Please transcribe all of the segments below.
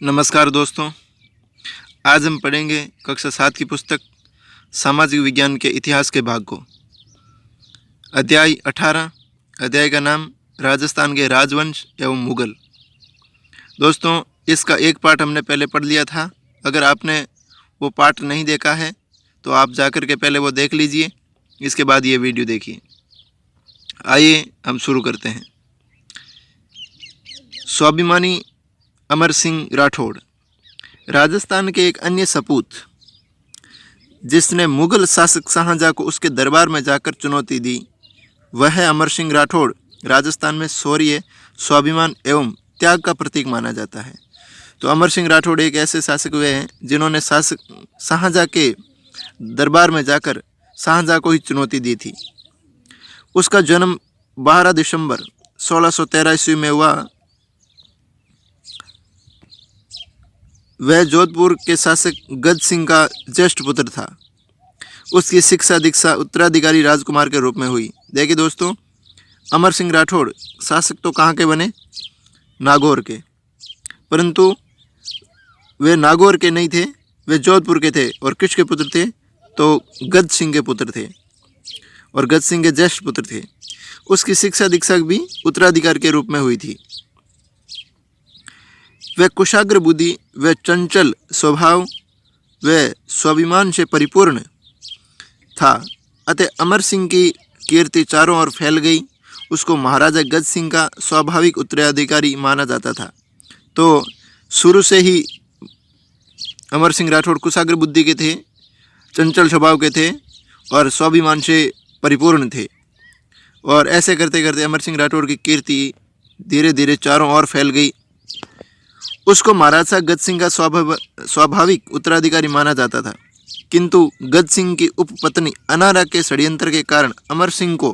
नमस्कार दोस्तों, आज हम पढ़ेंगे कक्षा 7 की पुस्तक सामाजिक विज्ञान के इतिहास के भाग को। अध्याय 18। अध्याय का नाम राजस्थान के राजवंश एवं मुगल। दोस्तों, इसका एक पार्ट हमने पहले पढ़ लिया था। अगर आपने वो पार्ट नहीं देखा है तो आप जाकर के पहले वो देख लीजिए, इसके बाद ये वीडियो देखिए। आइए हम शुरू करते हैं। स्वाभिमानी अमर सिंह राठौड़ राजस्थान के एक अन्य सपूत जिसने मुगल शासक शाहजहां को उसके दरबार में जाकर चुनौती दी, वह है अमर सिंह राठौड़। राजस्थान में शौर्य, स्वाभिमान एवं त्याग का प्रतीक माना जाता है। तो अमर सिंह राठौड़ एक ऐसे शासक हुए हैं जिन्होंने शाहजहां के दरबार में जाकर शाहजहां को ही चुनौती दी थी। उसका जन्म 12 दिसंबर 1613 ईस्वी में हुआ। वह जोधपुर के शासक गज सिंह का ज्येष्ठ पुत्र था। उसकी शिक्षा दीक्षा उत्तराधिकारी राजकुमार के रूप में हुई। देखिए दोस्तों, अमर सिंह राठौड़ शासक तो कहाँ के बने? नागौर के। परंतु वे नागौर के नहीं थे, वे जोधपुर के थे। और किसके पुत्र थे? तो गज सिंह के पुत्र थे और गज सिंह के ज्येष्ठ पुत्र थे। उसकी शिक्षा दीक्षा भी उत्तराधिकार के रूप में हुई थी। वह कुशाग्र बुद्धि, वह चंचल स्वभाव, वह स्वाभिमान से परिपूर्ण था। अतः अमर सिंह की कीर्ति चारों ओर फैल गई। उसको महाराजा गज सिंह का स्वाभाविक उत्तराधिकारी माना जाता था। तो शुरू से ही अमर सिंह राठौड़ कुशाग्र बुद्धि के थे, चंचल स्वभाव के थे और स्वाभिमान से परिपूर्ण थे। और ऐसे करते करते अमर सिंह राठौड़ की कीर्ति धीरे धीरे चारों ओर फैल गई। उसको महाराजा गज सिंह का स्वाभाविक उत्तराधिकारी माना जाता था। किंतु गज सिंह की उपपत्नी अनारा के षड्यंत्र के कारण अमर सिंह को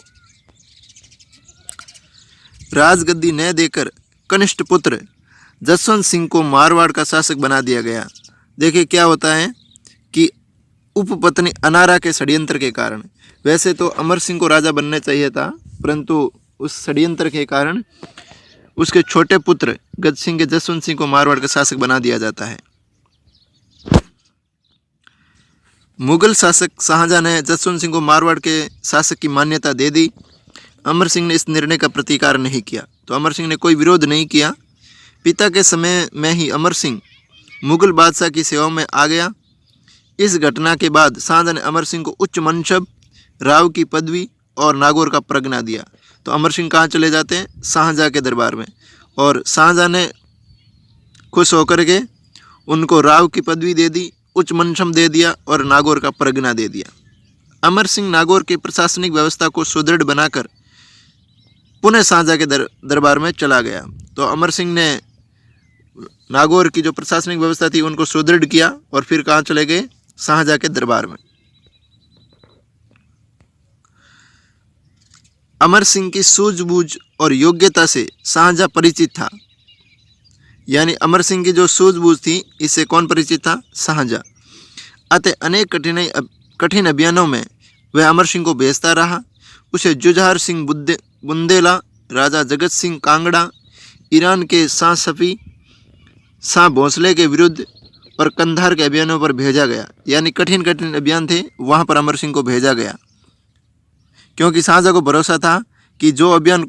राजगद्दी न देकर कनिष्ठ पुत्र जसवंत सिंह को मारवाड़ का शासक बना दिया गया। देखिए क्या होता है कि उपपत्नी अनारा के षड्यंत्र के कारण, वैसे तो अमर सिंह को राजा बनना चाहिए था, परंतु उस षड्यंत्र के कारण उसके छोटे पुत्र गज सिंह के जसवंत सिंह को मारवाड़ का शासक बना दिया जाता है। मुगल शासक शाहजहां ने जसवंत सिंह को मारवाड़ के शासक की मान्यता दे दी। अमर सिंह ने इस निर्णय का प्रतिकार नहीं किया। तो अमर सिंह ने कोई विरोध नहीं किया। पिता के समय में ही अमर सिंह मुगल बादशाह की सेवा में आ गया। इस घटना के बाद शाहजहां ने अमर सिंह को उच्च मनसब, राव की पदवी और नागौर का परगना दिया। तो अमर सिंह कहाँ चले जाते हैं? शाहजहां के दरबार में। और शाहजहां ने खुश होकर के उनको राव की पदवी दे दी, उच्च मनसब दे दिया और नागौर का परगना दे दिया। अमर सिंह नागौर की प्रशासनिक व्यवस्था को सुदृढ़ बनाकर पुनः शाहजहां के दरबार में चला गया। तो अमर सिंह ने नागौर की जो प्रशासनिक व्यवस्था थी उनको सुदृढ़ किया और फिर कहाँ चले गए? शाहजहां के दरबार में। अमर सिंह की सूझबूझ और योग्यता से शाहजहां परिचित था। यानी अमर सिंह की जो सूझबूझ थी, इससे कौन परिचित था? शाहजहां। अतः अनेक कठिन अभियानों में वह अमर सिंह को भेजता रहा। उसे जुझार सिंह बुंदेला, राजा जगत सिंह कांगड़ा, ईरान के शाह सफ़ी, शाह भोसले के विरुद्ध और कंधार के अभियानों पर भेजा गया। यानी कठिन कठिन अभियान थे, वहाँ पर अमर सिंह को भेजा गया, क्योंकि शाहजहां को भरोसा था कि जो अभियान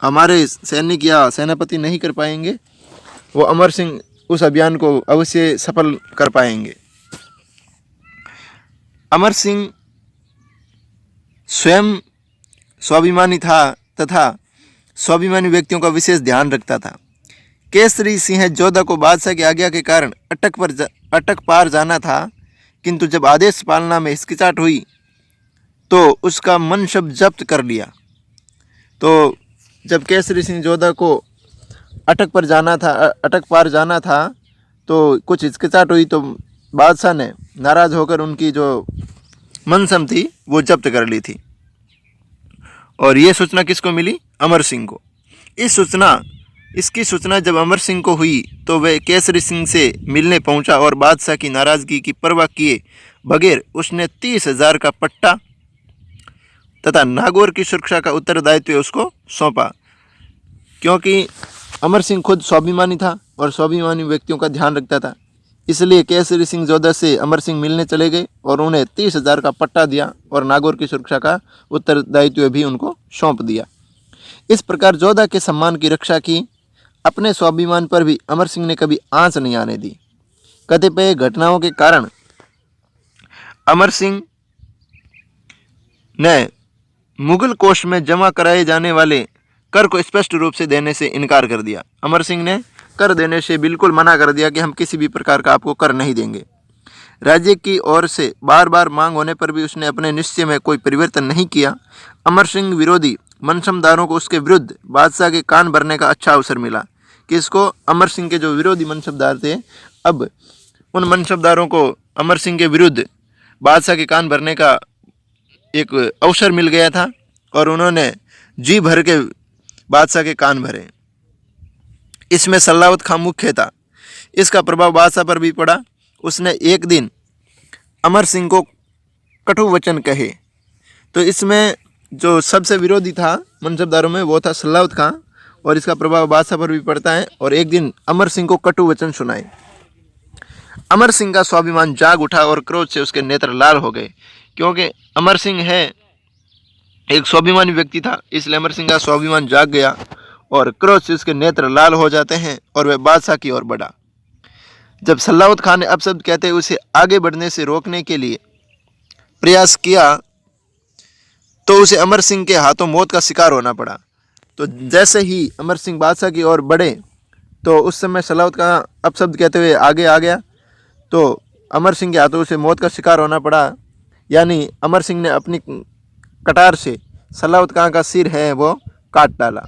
हमारे सैनिक या सेनापति नहीं कर पाएंगे, वो अमर सिंह उस अभियान को अवश्य सफल कर पाएंगे। अमर सिंह स्वयं स्वाभिमानी था तथा स्वाभिमानी व्यक्तियों का विशेष ध्यान रखता था। केसरी सिंह जोधा को बादशाह की आज्ञा के कारण अटक पार जाना था, किंतु जब आदेश पालना में हिचकिचाहट हुई तो उसका मनसब जब्त कर लिया। तो जब केसरी सिंह जोधा को अटक पार जाना था तो कुछ हिचकिचाहट हुई, तो बादशाह ने नाराज़ होकर उनकी जो मनसब थी वो जब्त कर ली थी। और ये सूचना किसको मिली? अमर सिंह को। इसकी सूचना जब अमर सिंह को हुई तो वह केसरी सिंह से मिलने पहुंचा और बादशाह की नाराज़गी की परवाह किए बगैर उसने 30,000 का पट्टा तथा नागौर की सुरक्षा का उत्तरदायित्व उसको सौंपा। क्योंकि अमर सिंह खुद स्वाभिमानी था, और स्वाभिमानी व्यक्तियों का ध्यान रखता था। इसलिए केसरी सिंह जोधा से अमर सिंह मिलने चले गए और उन्हें 30,000 का पट्टा दिया और नागौर की सुरक्षा का उत्तरदायित्व भी उनको सौंप दिया। इस प्रकार जोधा के सम्मान की रक्षा की। अपने स्वाभिमान पर भी अमर सिंह ने कभी आंच नहीं आने दी। कतिपय घटनाओं के कारण अमर सिंह ने मुगल कोष में जमा कराए जाने वाले कर को स्पष्ट रूप से देने से इनकार कर दिया। अमर सिंह ने कर देने से बिल्कुल मना कर दिया कि हम किसी भी प्रकार का आपको कर नहीं देंगे। राज्य की ओर से बार बार मांग होने पर भी उसने अपने निश्चय में कोई परिवर्तन नहीं किया। अमर सिंह विरोधी मनसबदारों को उसके विरुद्ध बादशाह के कान भरने का अच्छा अवसर मिला। किसको? अमर सिंह के जो विरोधी मनसबदार थे, अब उन मनसबदारों को अमर सिंह के विरुद्ध बादशाह के कान भरने का एक अवसर मिल गया था और उन्होंने जी भर के बादशाह के कान भरे। इसमें सल्लावत खां मुख्य था। इसका प्रभाव बादशाह पर भी पड़ा। उसने एक दिन अमर सिंह को कटु वचन कहे। तो इसमें जो सबसे विरोधी था मनसबदारों में वो था सल्लावत खां और इसका प्रभाव बादशाह पर भी पड़ता है। और एक दिन अमर सिंह को कटु वचन सुनाए। अमर सिंह का स्वाभिमान जाग उठा और क्रोध से उसके नेत्र लाल हो गए, क्योंकि अमर सिंह है एक स्वाभिमानी व्यक्ति था, इसलिए अमर सिंह का स्वाभिमान जाग गया और क्रोध से उसके नेत्र लाल हो जाते हैं और वह बादशाह की ओर बढ़ा। जब सल्लावत खान ने अपशब्द कहते उसे आगे बढ़ने से रोकने के लिए प्रयास किया तो उसे अमर सिंह के हाथों मौत का शिकार होना पड़ा। तो जैसे ही अमर सिंह बादशाह की ओर बढ़े तो उस समय सल्लावत खान अपशब्द कहते हुए आगे आ गया, तो अमर सिंह के हाथों उसे मौत का शिकार होना पड़ा। यानी अमर सिंह ने अपनी कटार से सल्लावत खान का सिर है वो काट डाला।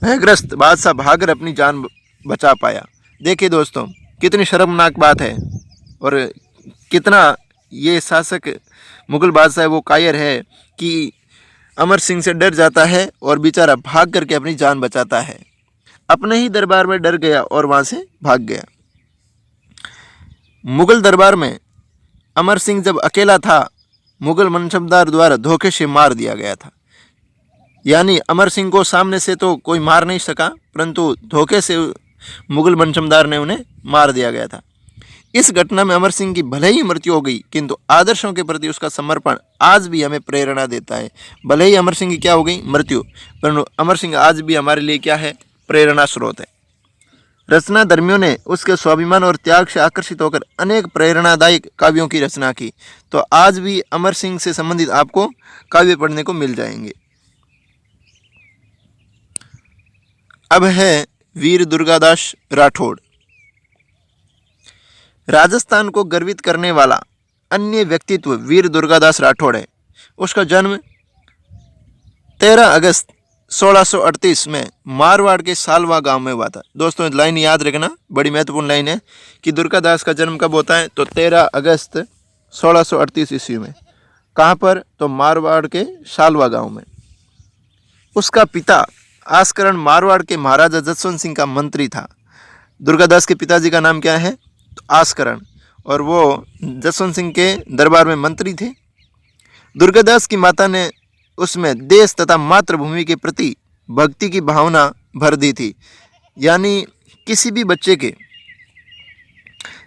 भयग्रस्त बादशाह भागकर अपनी जान बचा पाया। देखिए दोस्तों, कितनी शर्मनाक बात है और कितना ये शासक मुगल बादशाह वो कायर है कि अमर सिंह से डर जाता है और बेचारा भाग करके अपनी जान बचाता है। अपने ही दरबार में डर गया और वहाँ से भाग गया। मुगल दरबार में अमर सिंह जब अकेला था, मुगल मनसबदार द्वारा धोखे से मार दिया गया था। यानी अमर सिंह को सामने से तो कोई मार नहीं सका, परंतु धोखे से मुगल मनसबदार ने उन्हें मार दिया गया था। इस घटना में अमर सिंह की भले ही मृत्यु हो गई, किंतु आदर्शों के प्रति उसका समर्पण आज भी हमें प्रेरणा देता है। भले ही अमर सिंह की क्या हो गई मृत्यु, परंतु अमर सिंह आज भी हमारे लिए क्या है? प्रेरणा स्रोत है। रचना धर्मियों ने उसके स्वाभिमान और त्याग से आकर्षित होकर अनेक प्रेरणादायक काव्यों की रचना की। तो आज भी अमर सिंह से संबंधित आपको काव्य पढ़ने को मिल जाएंगे। अब है वीर दुर्गादास राठौड़। राजस्थान को गर्वित करने वाला अन्य व्यक्तित्व वीर दुर्गादास राठौड़ है। उसका जन्म 13 अगस्त 1638 में मारवाड़ के सालवा गांव में हुआ था। दोस्तों लाइन याद रखना, बड़ी महत्वपूर्ण लाइन है कि दुर्गादास का जन्म कब होता है? तो 13 अगस्त 1638 ईस्वी में। कहाँ पर? तो मारवाड़ के सालवा गांव में। उसका पिता आस्करण मारवाड़ के महाराजा जसवंत सिंह का मंत्री था। दुर्गादास के पिताजी का नाम क्या है? तो आस्करण, और वो जसवंत सिंह के दरबार में मंत्री थे। दुर्गादास की माता ने उसमें देश तथा मातृभूमि के प्रति भक्ति की भावना भर दी थी। यानी किसी भी बच्चे के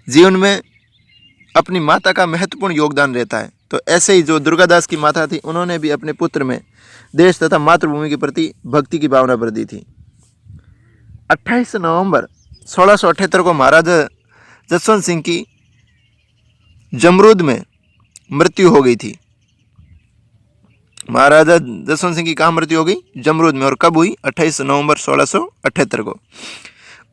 जीवन में अपनी माता का महत्वपूर्ण योगदान रहता है। तो ऐसे ही जो दुर्गादास की माता थी, उन्होंने भी अपने पुत्र में देश तथा मातृभूमि के प्रति भक्ति की भावना भर दी थी। 28 नवंबर 1678 को महाराजा जसवंत सिंह की जमरूद में मृत्यु हो गई थी। महाराजा जसवंत सिंह की कहाँ मृत्यु हो गई? जमरूद में। और कब हुई? 28 नवंबर 1678 को।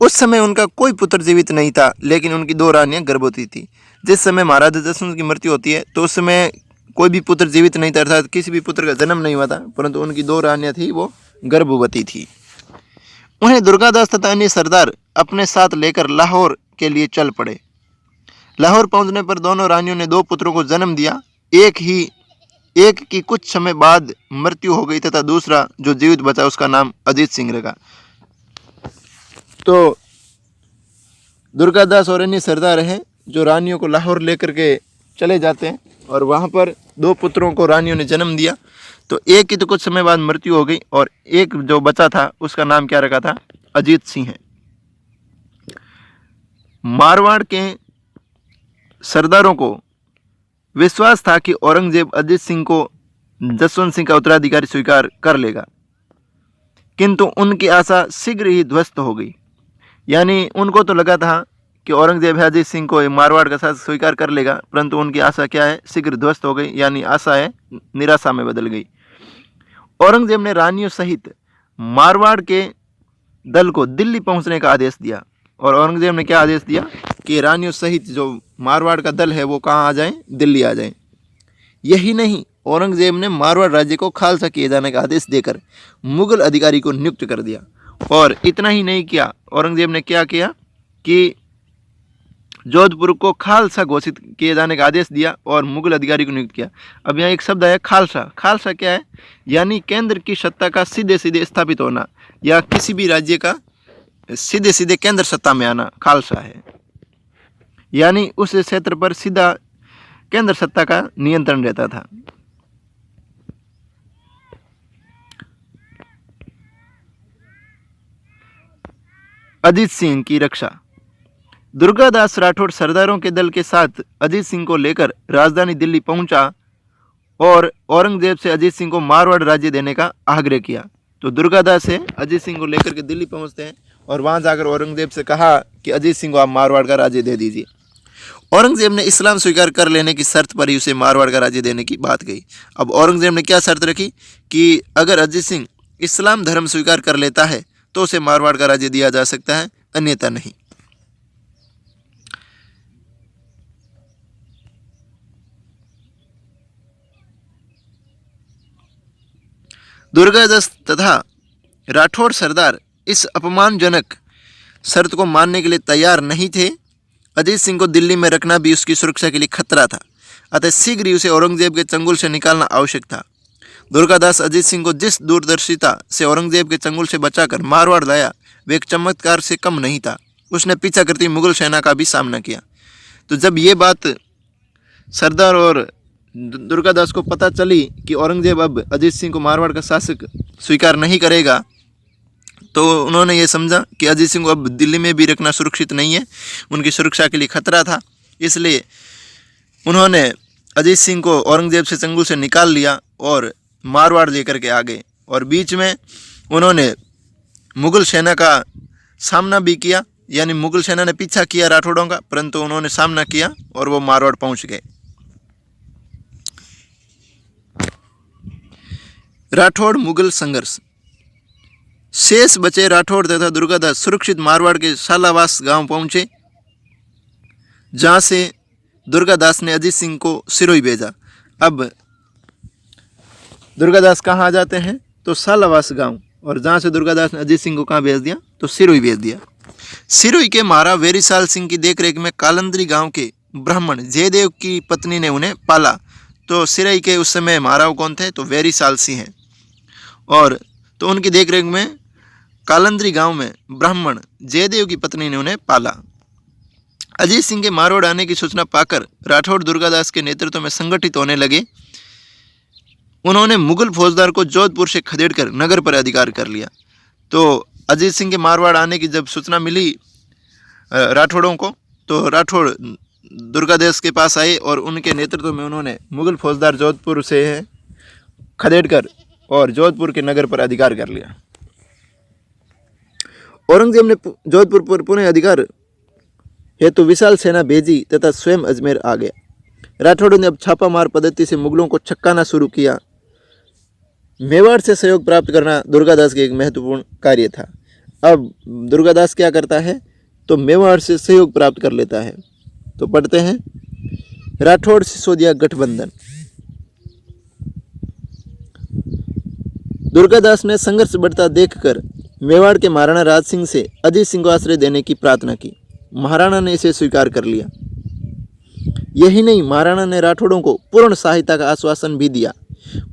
उस समय उनका कोई पुत्र जीवित नहीं था, लेकिन उनकी 2 रानियां गर्भवती थी। जिस समय महाराजा जसवंत की मृत्यु होती है तो उस समय कोई भी पुत्र जीवित नहीं था, अर्थात किसी भी पुत्र का जन्म नहीं हुआ था, परंतु उनकी 2 रानियां थी वो गर्भवती थी। उन्हें दुर्गादास तथा अन्य सरदार अपने साथ लेकर लाहौर के लिए चल पड़े। लाहौर पहुंचने पर दोनों रानियों ने 2 पुत्रों को जन्म दिया। एक की कुछ समय बाद मृत्यु हो गई तथा दूसरा जो जीवित बचा उसका नाम अजीत सिंह रखा। तो दुर्गादास और अन्य सरदार हैं जो रानियों को लाहौर लेकर के चले जाते हैं और वहाँ पर 2 पुत्रों को रानियों ने जन्म दिया। तो एक की तो कुछ समय बाद मृत्यु हो गई और एक जो बचा था उसका नाम क्या रखा था? अजीत सिंह है। मारवाड़ के सरदारों को विश्वास था कि औरंगजेब अजीत सिंह को जसवंत सिंह का उत्तराधिकारी स्वीकार कर लेगा, किंतु उनकी आशा शीघ्र ही ध्वस्त हो गई। यानी उनको तो लगा था कि औरंगजेब है अजीत सिंह को मारवाड़ का शासक स्वीकार कर लेगा, परंतु उनकी आशा क्या है, शीघ्र ध्वस्त हो गई। यानी आशा है निराशा में बदल गई। औरंगजेब ने रानियों सहित मारवाड़ के दल को दिल्ली पहुंचने का आदेश दिया। और औरंगजेब ने क्या आदेश दिया कि रानियों सहित जो मारवाड़ का दल है वो कहाँ आ जाए, दिल्ली आ जाए। यही नहीं, औरंगजेब ने मारवाड़ राज्य को खालसा किए जाने का आदेश देकर मुगल अधिकारी को नियुक्त कर दिया। और इतना ही नहीं किया, औरंगजेब ने क्या किया कि जोधपुर को खालसा घोषित किए जाने का आदेश दिया और मुगल अधिकारी को नियुक्त किया। अब यहाँ एक शब्द है खालसा। खालसा क्या है, यानी केंद्र की सत्ता का सीधे सीधे स्थापित होना, या किसी भी राज्य का सीधे सीधे केंद्र सत्ता में आना खालसा है। यानी उस क्षेत्र पर सीधा केंद्र सत्ता का नियंत्रण रहता था। अजीत सिंह की रक्षा। दुर्गादास राठौड़ सरदारों के दल के साथ अजीत सिंह को लेकर राजधानी दिल्ली पहुंचा और औरंगजेब से अजीत सिंह को मारवाड़ राज्य देने का आग्रह किया। तो दुर्गादास से अजीत सिंह को लेकर के दिल्ली पहुंचते हैं और वहां जाकर औरंगजेब से कहा कि अजीत सिंह को आप मारवाड़ का राज्य दे दीजिए। औरंगजेब ने इस्लाम स्वीकार कर लेने की शर्त पर ही उसे मारवाड़ का राज्य देने की बात कही। अब औरंगजेब ने क्या शर्त रखी कि अगर अजीत सिंह इस्लाम धर्म स्वीकार कर लेता है तो उसे मारवाड़ का राज्य दिया जा सकता है, अन्यथा नहीं। दुर्गादास तथा राठौड़ सरदार इस अपमानजनक शर्त को मानने के लिए तैयार नहीं थे। अजीत सिंह को दिल्ली में रखना भी उसकी सुरक्षा के लिए खतरा था, अतः शीघ्र ही उसे औरंगजेब के चंगुल से निकालना आवश्यक था। दुर्गादास अजीत सिंह को जिस दूरदर्शिता से औरंगजेब के चंगुल से बचाकर मारवाड़ लाया वे एक चमत्कार से कम नहीं था। उसने पीछा करती मुगल सेना का भी सामना किया। तो जब ये बात सरदार और दुर्गादास को पता चली कि औरंगजेब अब अजीत सिंह को मारवाड़ का शासक स्वीकार नहीं करेगा, तो उन्होंने ये समझा कि अजीत सिंह को अब दिल्ली में भी रखना सुरक्षित नहीं है, उनकी सुरक्षा के लिए खतरा था। इसलिए उन्होंने अजीत सिंह को औरंगजेब से चंगुल से निकाल लिया और मारवाड़ लेकर के आ गए। और बीच में उन्होंने मुगल सेना का सामना भी किया, यानी मुगल सेना ने पीछा किया राठौड़ों का, परंतु उन्होंने सामना किया और वो मारवाड़ पहुंच गए। राठौड़ मुगल संघर्ष। शेष बचे राठौड़ तथा दुर्गादास सुरक्षित मारवाड़ के सालावास गांव पहुंचे, जहां से दुर्गादास ने अजीत सिंह को सिरोही भेजा। अब दुर्गादास कहाँ आ जाते हैं, तो सालावास गांव, और जहां से दुर्गादास ने अजीत सिंह को कहाँ भेज दिया, तो सिरोही भेज दिया। सिरोही के महाराज वेरीसाल सिंह की देखरेख में कालंदरी गांव के ब्राह्मण जयदेव की पत्नी ने उन्हें पाला। तो सिरोही के उस समय महाराव कौन थे, तो वेरीसाल सिंह हैं। और तो उनकी देखरेख में कालंदरी गांव में ब्राह्मण जयदेव की पत्नी ने उन्हें पाला। अजीत सिंह के मारवाड़ आने की सूचना पाकर राठौड़ दुर्गादास के नेतृत्व में संगठित होने लगे। उन्होंने मुगल फौजदार को जोधपुर से खदेड़कर नगर पर अधिकार कर लिया। तो अजीत सिंह के मारवाड़ आने की जब सूचना मिली राठौड़ों को, तो राठौड़ दुर्गादास के पास आए और उनके नेतृत्व में उन्होंने मुगल फौजदार जोधपुर से खदेड़कर और जोधपुर के नगर पर अधिकार कर लिया। औरंगजेब ने जोधपुर पर पुनः अधिकार हेतु विशाल सेना भेजी तथा स्वयं अजमेर आ गया। राठौड़ों ने अब छापामार पद्धति से मुगलों को छक्काना शुरू किया। मेवाड़ से सहयोग प्राप्त करना दुर्गादास का एक महत्वपूर्ण कार्य था। अब दुर्गादास क्या करता है, तो मेवाड़ से सहयोग प्राप्त कर लेता है। तो पढ़ते हैं, राठौड़ सिसोदिया गठबंधन। दुर्गादास ने संघर्ष बढ़ता देखकर मेवाड़ के महाराणा राज सिंह से अजीत सिंह को आश्रय देने की प्रार्थना की। महाराणा ने इसे स्वीकार कर लिया। यही नहीं, महाराणा ने राठौड़ों को पूर्ण सहायता का आश्वासन भी दिया।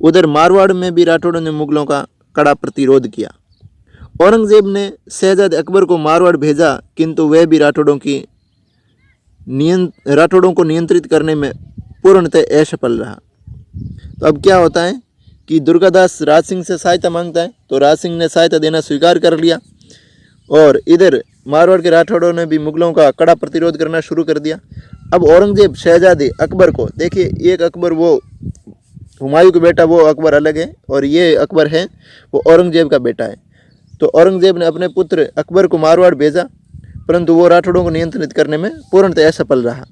उधर मारवाड़ में भी राठौड़ों ने मुगलों का कड़ा प्रतिरोध किया। औरंगजेब ने शहजादे अकबर को मारवाड़ भेजा, किंतु वह भी राठौड़ों को नियंत्रित करने में पूर्णतः असफल रहा। तो अब क्या होता है कि दुर्गादास राज सिंह से सहायता मांगता है, तो राज सिंह ने सहायता देना स्वीकार कर लिया। और इधर मारवाड़ के राठौड़ों ने भी मुगलों का कड़ा प्रतिरोध करना शुरू कर दिया। अब औरंगजेब शहजादे अकबर को, देखिए एक अकबर वो हुमायूं का बेटा, वो अकबर अलग है, और ये अकबर है वो औरंगजेब का बेटा है। तो औरंगजेब ने अपने पुत्र अकबर को मारवाड़ भेजा, परंतु वो राठौड़ों को नियंत्रित करने में पूर्णतः असफल रहा।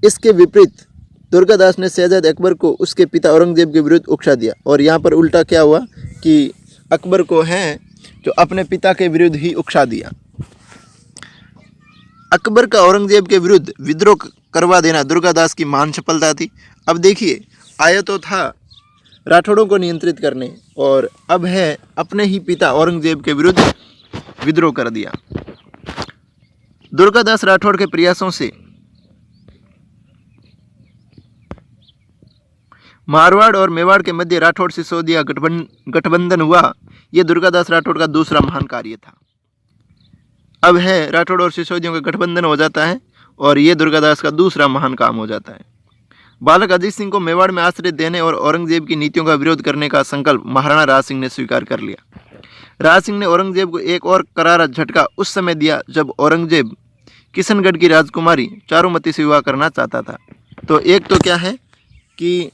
इसके विपरीत दुर्गादास ने शहजादे अकबर को उसके पिता औरंगजेब के विरुद्ध उकसा दिया, और यहाँ पर उल्टा क्या हुआ कि अकबर को है जो अपने पिता के विरुद्ध ही उकसा दिया। अकबर का औरंगजेब के विरुद्ध विद्रोह करवा देना दुर्गादास की महान सफलता थी। अब देखिए, आया तो था राठौड़ों को नियंत्रित करने, और अब है अपने ही पिता औरंगजेब के विरुद्ध विद्रोह कर दिया। दुर्गादास राठौड़ के प्रयासों से मारवाड़ और मेवाड़ के मध्य राठौड़ सिसोदिया गठबंधन हुआ। यह दुर्गादास राठौड़ का दूसरा महान कार्य था। अब है राठौड़ और सिसोदियों का गठबंधन हो जाता है, और ये दुर्गादास का दूसरा महान काम हो जाता है। बालक अजीत सिंह को मेवाड़ में आश्रय देने और औरंगजेब की नीतियों का विरोध करने का संकल्प महाराणा राज सिंह ने स्वीकार कर लिया। राज सिंह ने औरंगजेब को एक और करारा झटका उस समय दिया जब औरंगजेब किशनगढ़ की राजकुमारी चारुमती से विवाह करना चाहता था। तो एक तो क्या है कि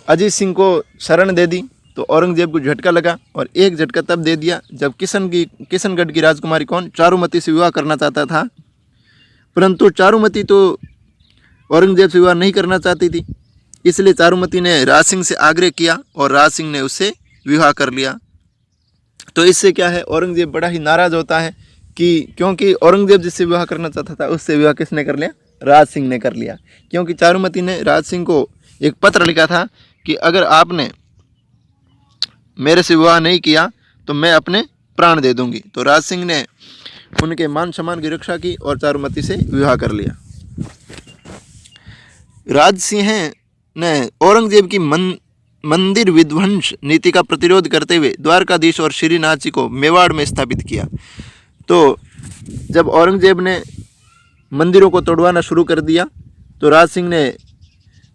अजीत सिंह को शरण दे दी, तो औरंगजेब को झटका लगा, और एक झटका तब दे दिया जब किशनगढ़ की राजकुमारी चारुमती से विवाह करना चाहता था, परंतु चारुमती तो औरंगजेब से विवाह नहीं करना चाहती थी। इसलिए चारुमती ने राज सिंह से आग्रह किया और राज सिंह ने उससे विवाह कर लिया। तो इससे क्या है, औरंगजेब बड़ा ही नाराज़ होता है कि क्योंकि औरंगजेब जिससे विवाह करना चाहता था उससे विवाह किसने कर लिया, राज सिंह ने कर लिया। क्योंकि चारुमती ने राज सिंह को एक पत्र लिखा था कि अगर आपने मेरे से विवाह नहीं किया तो मैं अपने प्राण दे दूंगी। तो राज सिंह ने उनके मान सम्मान की रक्षा की और चारुमती से विवाह कर लिया। राज सिंह ने औरंगजेब की मंदिर विध्वंस नीति का प्रतिरोध करते हुए द्वारकाधीश और श्रीनाथ जी को मेवाड़ में स्थापित किया। तो जब औरंगजेब ने मंदिरों को तोड़वाना शुरू कर दिया तो राज सिंह ने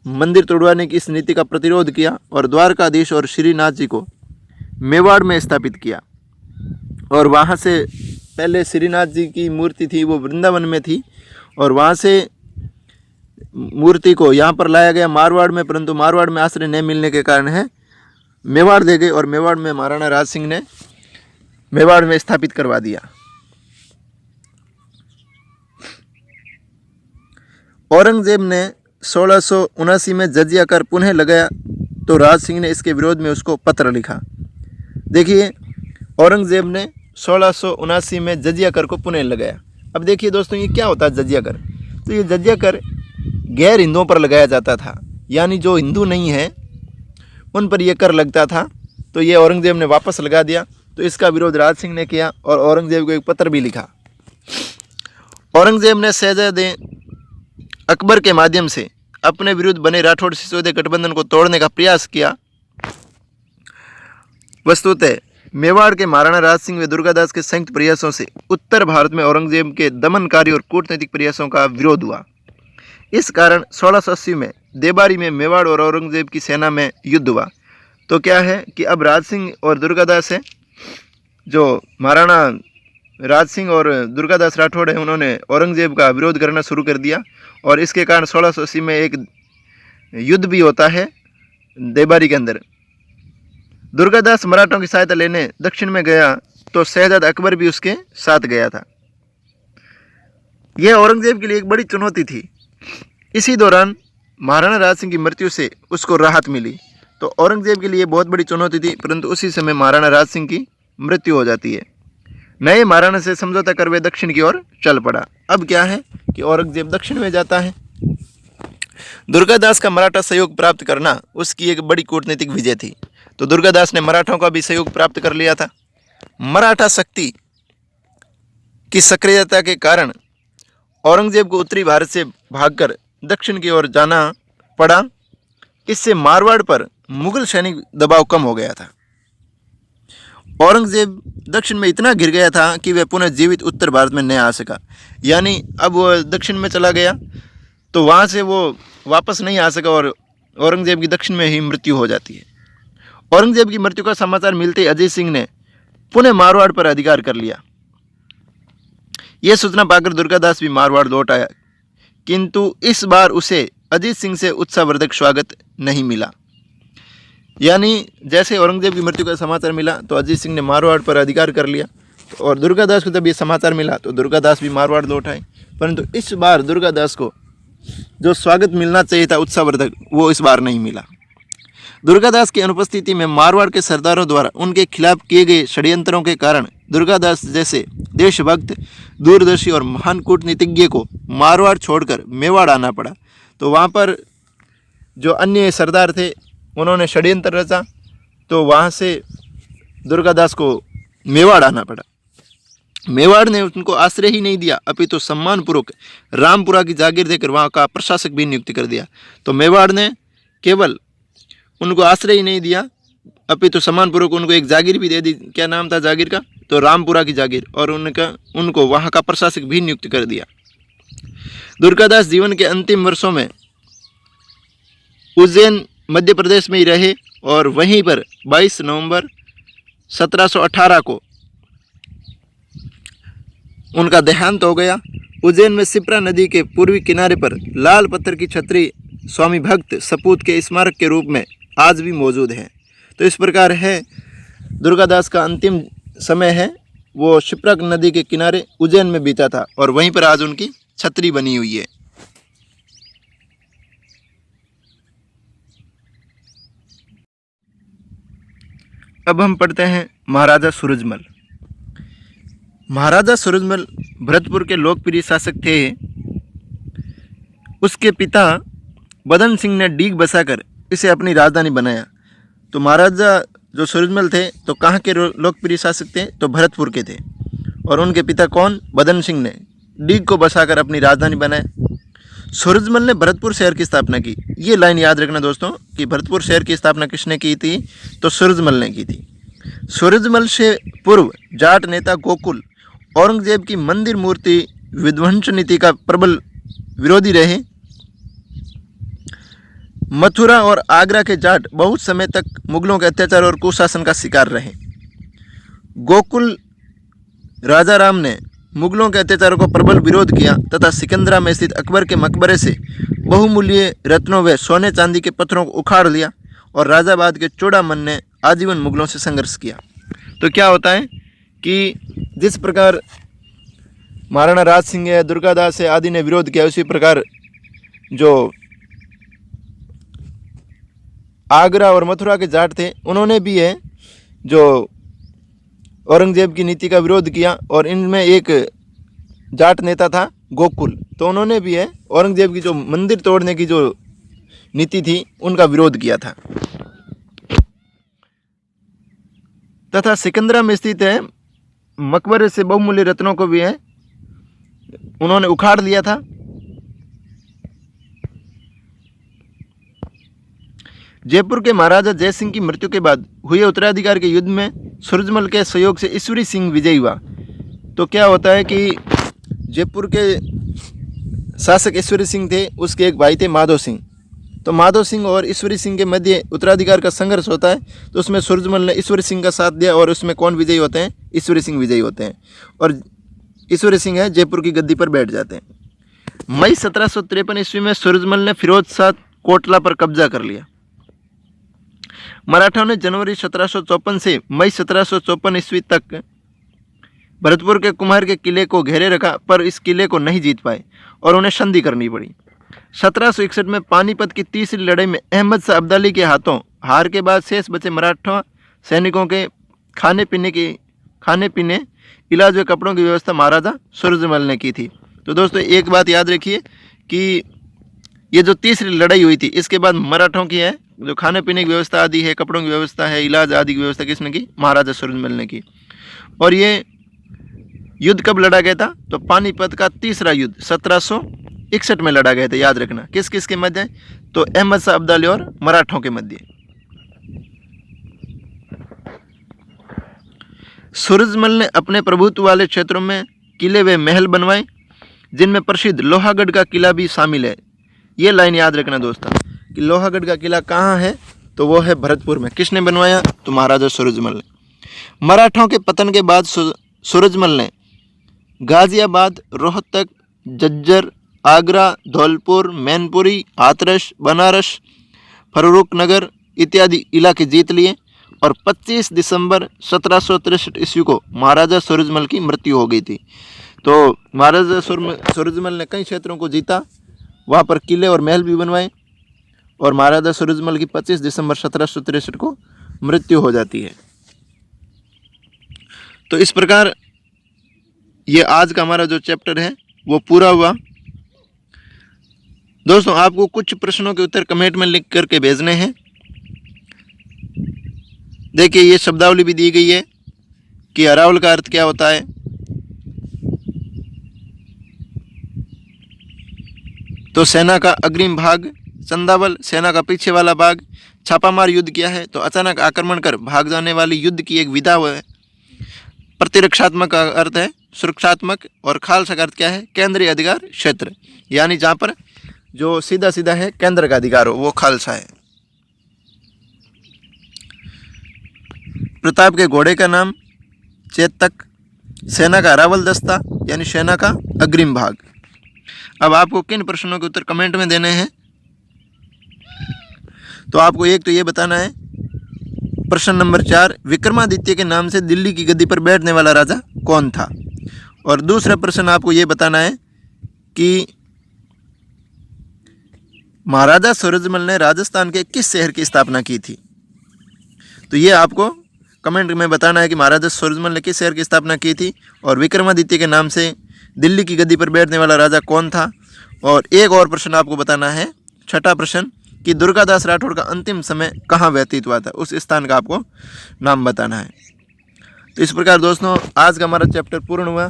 मंदिर तोड़वाने की इस नीति का प्रतिरोध किया और द्वारकाधीश और श्रीनाथ जी को मेवाड़ में स्थापित किया। और वहाँ से पहले श्रीनाथ जी की मूर्ति थी वो वृंदावन में थी, और वहाँ से मूर्ति को यहाँ पर लाया गया मारवाड़ में, परंतु मारवाड़ में आश्रय नहीं मिलने के कारण है मेवाड़ दे गए, और मेवाड़ में महाराणा राज सिंह ने मेवाड़ में स्थापित करवा दिया। औरंगजेब ने 1679 में जजिया कर पुनः लगाया तो राज सिंह ने इसके विरोध में उसको पत्र लिखा। देखिए, औरंगजेब ने 1679 में जजिया कर को पुनः लगाया। अब देखिए दोस्तों, ये क्या होता है जजिया कर? तो ये जजिया कर गैर हिंदुओं पर लगाया जाता था, यानी जो हिंदू नहीं है उन पर यह कर लगता था। तो ये औरंगजेब ने वापस लगा दिया, तो इसका विरोध राज सिंह ने किया और औरंगजेब को एक पत्र भी लिखा। औरंगजेब ने शहजादे अकबर के माध्यम से अपने विरुद्ध बने राठौड़ सिसोदिया गठबंधन को तोड़ने का प्रयास किया। वस्तुतः मेवाड़ के महाराणा राज सिंह व दुर्गादास के संयुक्त प्रयासों से उत्तर भारत में औरंगजेब के दमनकारी और कूटनीतिक प्रयासों का विरोध हुआ। इस कारण 1680 में देबारी में मेवाड़ और औरंगजेब की सेना में युद्ध हुआ। तो क्या है कि अब राज सिंह और दुर्गादास है, जो महाराणा राज सिंह और दुर्गादास राठौड़ है, उन्होंने औरंगजेब का विरोध करना शुरू कर दिया, और इसके कारण 1680 में एक युद्ध भी होता है देबारी के अंदर। दुर्गादास मराठों की सहायता लेने दक्षिण में गया तो शहजादा अकबर भी उसके साथ गया था। यह औरंगजेब के लिए एक बड़ी चुनौती थी। इसी दौरान महाराणा राज सिंह की मृत्यु से उसको राहत मिली। तो औरंगजेब के लिए बहुत बड़ी चुनौती थी, परंतु उसी समय महाराणा राज सिंह की मृत्यु हो जाती है। नए महाराणा से समझौता कर वे दक्षिण की ओर चल पड़ा। अब क्या है कि औरंगजेब दक्षिण में जाता है। दुर्गादास का मराठा सहयोग प्राप्त करना उसकी एक बड़ी कूटनीतिक विजय थी। तो दुर्गादास ने मराठों का भी सहयोग प्राप्त कर लिया था। मराठा शक्ति की सक्रियता के कारण औरंगजेब को उत्तरी भारत से भागकर दक्षिण की ओर जाना पड़ा। इससे मारवाड़ पर मुगल सैनिक दबाव कम हो गया था। औरंगजेब दक्षिण में इतना गिर गया था कि वह पुनः जीवित उत्तर भारत में नहीं आ सका, यानी अब वो दक्षिण में चला गया तो वहाँ से वो वापस नहीं आ सका और औरंगजेब की दक्षिण में ही मृत्यु हो जाती है। औरंगजेब की मृत्यु का समाचार मिलते ही अजीत सिंह ने पुनः मारवाड़ पर अधिकार कर लिया। यह सूचना पाकर दुर्गादास भी मारवाड़ लौट आया, किंतु इस बार उसे अजीत सिंह से उत्साहवर्धक स्वागत नहीं मिला। यानी जैसे औरंगजेब की मृत्यु का समाचार मिला तो अजीत सिंह ने मारवाड़ पर अधिकार कर लिया, और दुर्गादास को जब ये समाचार मिला तो दुर्गादास भी मारवाड़ लौट आए, परंतु इस बार दुर्गादास को जो स्वागत मिलना चाहिए था उत्साहवर्धक, वो इस बार नहीं मिला। दुर्गादास की अनुपस्थिति में मारवाड़ के सरदारों द्वारा उनके खिलाफ किए गए षड्यंत्रों के कारण दुर्गादास जैसे देशभक्त, दूरदर्शी और महान कूटनीतिज्ञ को मारवाड़ छोड़कर मेवाड़ आना पड़ा। तो वहाँ पर जो अन्य सरदार थे उन्होंने षड्यंत्र रचा, तो वहाँ से दुर्गादास को मेवाड़ आना पड़ा। मेवाड़ ने उनको आश्रय ही नहीं दिया, अपितु सम्मानपूर्वक रामपुरा की जागीर देकर वहाँ का प्रशासक भी नियुक्त कर दिया। तो मेवाड़ ने केवल उनको आश्रय ही नहीं दिया, अपितु सम्मानपूर्वक उनको एक जागीर भी दे दी। क्या नाम था जागीर का? तो रामपुरा की जागीर, और उनको वहाँ का प्रशासक भी नियुक्त कर दिया। दुर्गादास जीवन के अंतिम वर्षों में उज्जैन मध्य प्रदेश में ही रहे, और वहीं पर 22 नवंबर 1718 को उनका देहांत हो गया। उज्जैन में शिप्रा नदी के पूर्वी किनारे पर लाल पत्थर की छतरी स्वामी भक्त सपूत के स्मारक के रूप में आज भी मौजूद है। तो इस प्रकार है दुर्गादास का अंतिम समय है वो शिप्रा नदी के किनारे उज्जैन में बीता था, और वहीं पर आज उनकी छतरी बनी हुई है। अब हम पढ़ते हैं महाराजा सूरजमल। महाराजा सूरजमल भरतपुर के लोकप्रिय शासक थे। उसके पिता बदन सिंह ने डीग बसाकर इसे अपनी राजधानी बनाया। तो महाराजा जो सूरजमल थे तो कहाँ के लोकप्रिय शासक थे? तो भरतपुर के थे, और उनके पिता कौन? बदन सिंह ने डीग को बसाकर अपनी राजधानी बनाया। सूरजमल ने भरतपुर शहर की स्थापना की। ये लाइन याद रखना दोस्तों कि भरतपुर शहर की स्थापना किसने की थी? तो सूरजमल ने की थी। सूरजमल से पूर्व जाट नेता गोकुल औरंगजेब की मंदिर मूर्ति विध्वंस नीति का प्रबल विरोधी रहे। मथुरा और आगरा के जाट बहुत समय तक मुगलों के अत्याचार और कुशासन का शिकार रहे। गोकुल राजा राम ने मुगलों के अत्याचारों को प्रबल विरोध किया तथा सिकंदरा में स्थित अकबर के मकबरे से बहुमूल्य रत्नों व सोने चांदी के पत्थरों को उखाड़ लिया, और राजाबाद के चूड़ामन ने आजीवन मुगलों से संघर्ष किया। तो क्या होता है कि जिस प्रकार महाराणा राज सिंह है, दुर्गादास है आदि ने विरोध किया, उसी प्रकार जो आगरा और मथुरा के जाट थे उन्होंने भी है जो औरंगजेब की नीति का विरोध किया, और इनमें एक जाट नेता था गोकुल, तो उन्होंने भी है औरंगजेब की जो मंदिर तोड़ने की जो नीति थी उनका विरोध किया था। तथा सिकंदरा में स्थित है मकबरे से बहुमूल्य रत्नों को भी है उन्होंने उखाड़ लिया था। जयपुर के महाराजा जय सिंह की मृत्यु के बाद हुए उत्तराधिकार के युद्ध में सूरजमल के सहयोग से ईश्वरी सिंह विजयी हुआ। तो क्या होता है कि जयपुर के शासक ईश्वरी सिंह थे, उसके एक भाई थे माधो सिंह। तो माधो सिंह और ईश्वरी सिंह के मध्य उत्तराधिकार का संघर्ष होता है, तो उसमें सूरजमल ने ईश्वरी सिंह का साथ दिया, और उसमें कौन विजयी होते हैं? ईश्वरी सिंह विजयी होते हैं, और ईश्वरी सिंह है जयपुर की गद्दी पर बैठ जाते हैं। मई 1753 ईस्वी में सूरजमल ने फिरोज शाह कोटला पर कब्जा कर लिया। मराठाओं ने जनवरी 1754 से मई 1754 ईस्वी तक भरतपुर के कुम्हार के किले को घेरे रखा, पर इस किले को नहीं जीत पाए और उन्हें संधि करनी पड़ी। 1761 में पानीपत की तीसरी लड़ाई में अहमद शाह अब्दाली के हाथों हार के बाद शेष बचे मराठा सैनिकों के खाने पीने इलाज व कपड़ों की व्यवस्था महाराजा सूरजमल ने की थी। तो दोस्तों एक बात याद रखिए कि ये जो तीसरी लड़ाई हुई थी इसके बाद मराठों की है जो खाने पीने की व्यवस्था आदि है, कपड़ों की व्यवस्था है, इलाज आदि की व्यवस्था किसने की? महाराजा सूरजमल ने की। और ये युद्ध कब लड़ा गया था? तो पानीपत का तीसरा युद्ध 1761 में लड़ा गया था। याद रखना किस किस के मध्य? तो अहमद शाह अब्दाली और मराठों के मध्य। सूरजमल ने अपने प्रभुत्व वाले क्षेत्रों में किले व महल बनवाए, जिनमें प्रसिद्ध लोहागढ़ का किला भी शामिल है। ये लाइन याद रखना दोस्तों कि लोहागढ़ का किला कहाँ है? तो वो है भरतपुर में। किसने बनवाया? तो महाराजा सूरजमल ने। मराठों के पतन के बाद सूरजमल ने गाजियाबाद, रोहतक, झज्जर, आगरा, धौलपुर, मैनपुरी, हाथरस, बनारस, फर्रुखनगर इत्यादि इलाके जीत लिए और 25 दिसंबर 1763 ईस्वी को महाराजा सूरजमल की मृत्यु हो गई थी। तो महाराजा सूरजमल ने कई क्षेत्रों को जीता, वहाँ पर किले और महल भी बनवाए और महाराजा सूरजमल की 25 दिसंबर 1763 को मृत्यु हो जाती है। तो इस प्रकार ये आज का हमारा जो चैप्टर है वो पूरा हुआ। दोस्तों, आपको कुछ प्रश्नों के उत्तर कमेंट में लिख करके भेजने हैं। देखिए, ये शब्दावली भी दी गई है कि अरावल का अर्थ क्या होता है। तो सेना का अग्रिम भाग, चंदावल सेना का पीछे वाला भाग। छापामार युद्ध क्या है? तो अचानक आक्रमण कर भाग जाने वाली युद्ध की एक विधा है। प्रतिरक्षात्मक का अर्थ है सुरक्षात्मक। और खालसा का अर्थ क्या है? केंद्रीय अधिकार क्षेत्र, यानी जहाँ पर जो सीधा सीधा है केंद्र का अधिकार हो वो खालसा है। प्रताप के घोड़े का नाम चेतक। सेना का अरावल दस्ता यानी सेना का अग्रिम भाग। अब आपको किन प्रश्नों के उत्तर कमेंट में देने हैं? तो आपको एक तो ये बताना है, प्रश्न नंबर 4, विक्रमादित्य के नाम से दिल्ली की गद्दी पर बैठने वाला राजा कौन था? और दूसरा प्रश्न आपको ये बताना है कि महाराजा सूरजमल ने राजस्थान के किस शहर की स्थापना की थी? तो ये आपको कमेंट में बताना है कि महाराजा सूरजमल ने किस शहर की स्थापना की थी और विक्रमादित्य के नाम से दिल्ली की गद्दी पर बैठने वाला राजा कौन था। और एक और प्रश्न आपको बताना है, छठा प्रश्न, कि दुर्गादास राठौड़ का अंतिम समय कहाँ व्यतीत हुआ था, उस स्थान का आपको नाम बताना है। तो इस प्रकार दोस्तों आज का हमारा चैप्टर पूर्ण हुआ।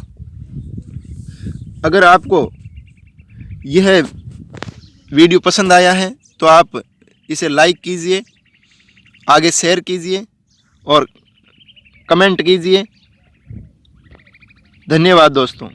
अगर आपको यह वीडियो पसंद आया है तो आप इसे लाइक कीजिए, आगे शेयर कीजिए और कमेंट कीजिए। धन्यवाद दोस्तों।